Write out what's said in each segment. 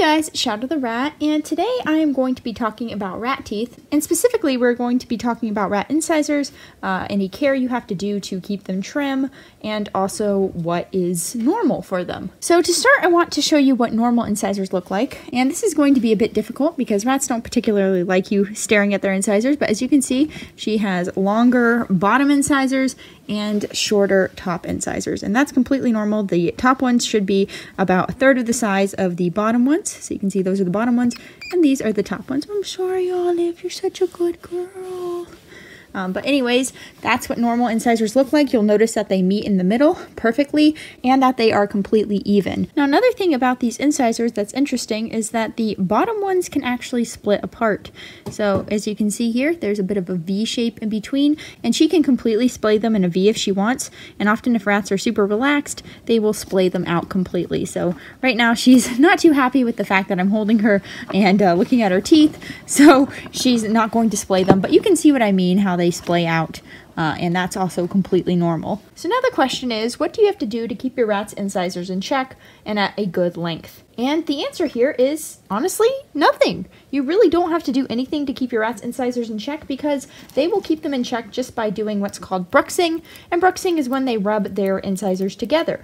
guys, Shadow the Rat, and today I am going to be talking about rat teeth, and specifically we're going to be talking about rat incisors, any care you have to do to keep them trim, and also what is normal for them. So to start, I want to show you what normal incisors look like, and this is going to be a bit difficult because rats don't particularly like you staring at their incisors, but as you can see, she has longer bottom incisors and shorter top incisors, and that's completely normal. The top ones should be about a third of the size of the bottom ones, so you can see those are the bottom ones, and these are the top ones. I'm sorry, Olive, you're such a good girl. But anyways, that's what normal incisors look like. You'll notice that they meet in the middle perfectly and that they are completely even. Now, another thing about these incisors that's interesting is that the bottom ones can actually split apart. So as you can see here, there's a bit of a V shape in between, and she can completely splay them in a V if she wants. And often if rats are super relaxed, they will splay them out completely. So right now she's not too happy with the fact that I'm holding her and looking at her teeth. So she's not going to splay them, but you can see what I mean, how they splay out, and that's also completely normal. So now the question is, what do you have to do to keep your rat's incisors in check and at a good length? And the answer here is, honestly, nothing. You really don't have to do anything to keep your rat's incisors in check because they will keep them in check just by doing what's called bruxing, and bruxing is when they rub their incisors together.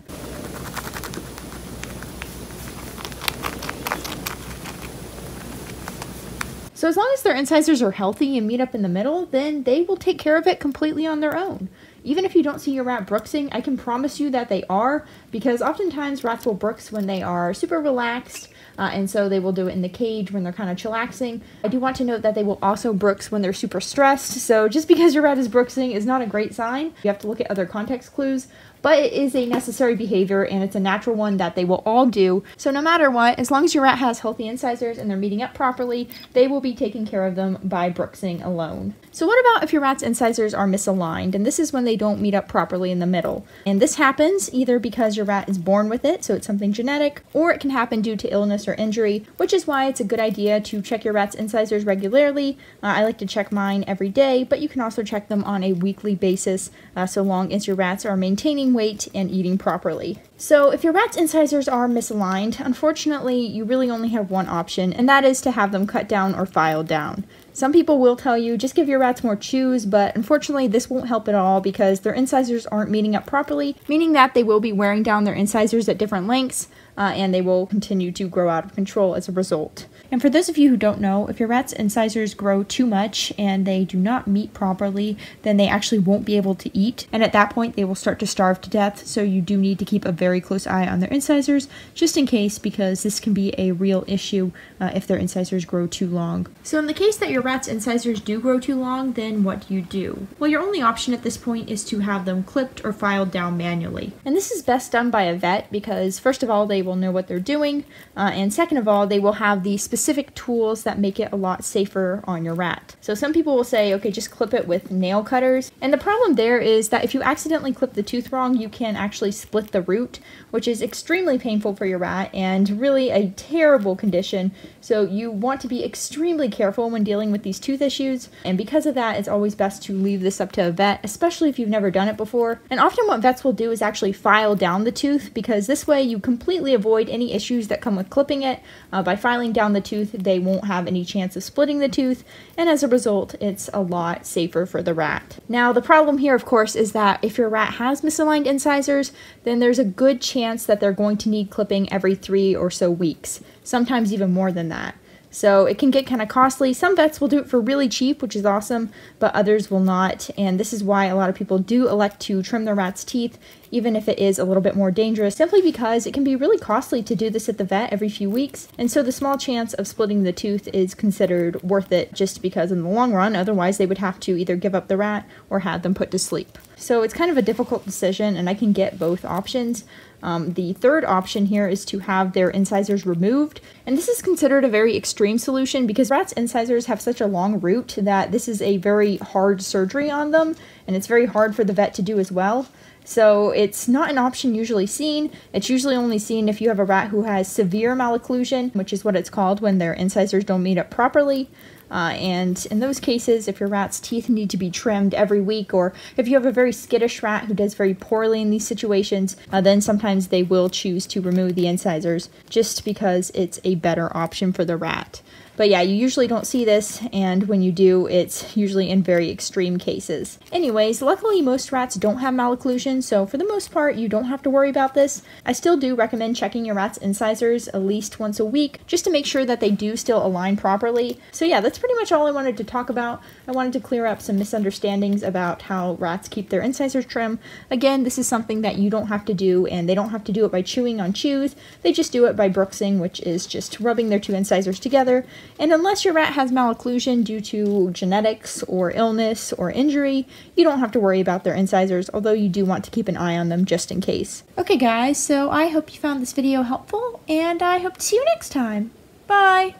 So as long as their incisors are healthy and meet up in the middle, then they will take care of it completely on their own. Even if you don't see your rat bruxing, I can promise you that they are, because oftentimes rats will brux when they are super relaxed, and so they will do it in the cage when they're kind of chillaxing. I do want to note that they will also brux when they're super stressed, so just because your rat is bruxing is not a great sign. You have to look at other context clues, but it is a necessary behavior and it's a natural one that they will all do. So no matter what, as long as your rat has healthy incisors and they're meeting up properly, they will be taking care of them by bruxing alone. So what about if your rat's incisors are misaligned? And this is when they don't meet up properly in the middle. And this happens either because your rat is born with it, so it's something genetic, or it can happen due to illness or injury, which is why it's a good idea to check your rat's incisors regularly. I like to check mine every day, but you can also check them on a weekly basis, so long as your rats are maintaining weight and eating properly. So if your rat's incisors are misaligned, unfortunately you really only have one option, and that is to have them cut down or filed down. Some people will tell you just give your rats more chews, but unfortunately this won't help at all because their incisors aren't meeting up properly, meaning that they will be wearing down their incisors at different lengths, and they will continue to grow out of control as a result. And for those of you who don't know, if your rat's incisors grow too much and they do not meet properly, then they actually won't be able to eat, and at that point they will start to starve to death, so you do need to keep a very close eye on their incisors, just in case, because this can be a real issue if their incisors grow too long. So in the case that your rat's incisors do grow too long, then what do you do? Well, your only option at this point is to have them clipped or filed down manually. And this is best done by a vet because, first of all, they will know what they're doing, and second of all, they will have the specific tools that make it a lot safer on your rat. So some people will say, okay, just clip it with nail cutters, and the problem there is that if you accidentally clip the tooth wrong, you can actually split the root, which is extremely painful for your rat and really a terrible condition. So you want to be extremely careful when dealing with these tooth issues, and because of that, it's always best to leave this up to a vet, especially if you've never done it before. And often what vets will do is actually file down the tooth, because this way you completely avoid any issues that come with clipping it. By filing down the tooth, they won't have any chance of splitting the tooth, and as a result, it's a lot safer for the rat. Now, the problem here, of course, is that if your rat has misaligned incisors, then there's a good chance that they're going to need clipping every 3 or so weeks, sometimes even more than that. So it can get kind of costly. Some vets will do it for really cheap, which is awesome, but others will not, and this is why a lot of people do elect to trim their rat's teeth, even if it is a little bit more dangerous, simply because it can be really costly to do this at the vet every few weeks, and so the small chance of splitting the tooth is considered worth it just because in the long run, otherwise they would have to either give up the rat or have them put to sleep. So it's kind of a difficult decision, and I can get both options. The third option here is to have their incisors removed, and this is considered a very extreme solution because rats' incisors have such a long root that this is a very hard surgery on them, and it's very hard for the vet to do as well. So it's not an option usually seen. It's usually only seen if you have a rat who has severe malocclusion, which is what it's called when their incisors don't meet up properly. And in those cases, if your rat's teeth need to be trimmed every week, or if you have a very skittish rat who does very poorly in these situations, then sometimes they will choose to remove the incisors just because it's a better option for the rat. But yeah, you usually don't see this, and when you do, it's usually in very extreme cases. Anyways, luckily most rats don't have malocclusion, so for the most part, you don't have to worry about this. I still do recommend checking your rat's incisors at least once a week, just to make sure that they do still align properly. So yeah, that's pretty much all I wanted to talk about. I wanted to clear up some misunderstandings about how rats keep their incisors trim. Again, this is something that you don't have to do, and they don't have to do it by chewing on chews. They just do it by bruxing, which is just rubbing their two incisors together. And unless your rat has malocclusion due to genetics or illness or injury, you don't have to worry about their incisors, although you do want to keep an eye on them just in case. Okay guys, so I hope you found this video helpful, and I hope to see you next time. Bye!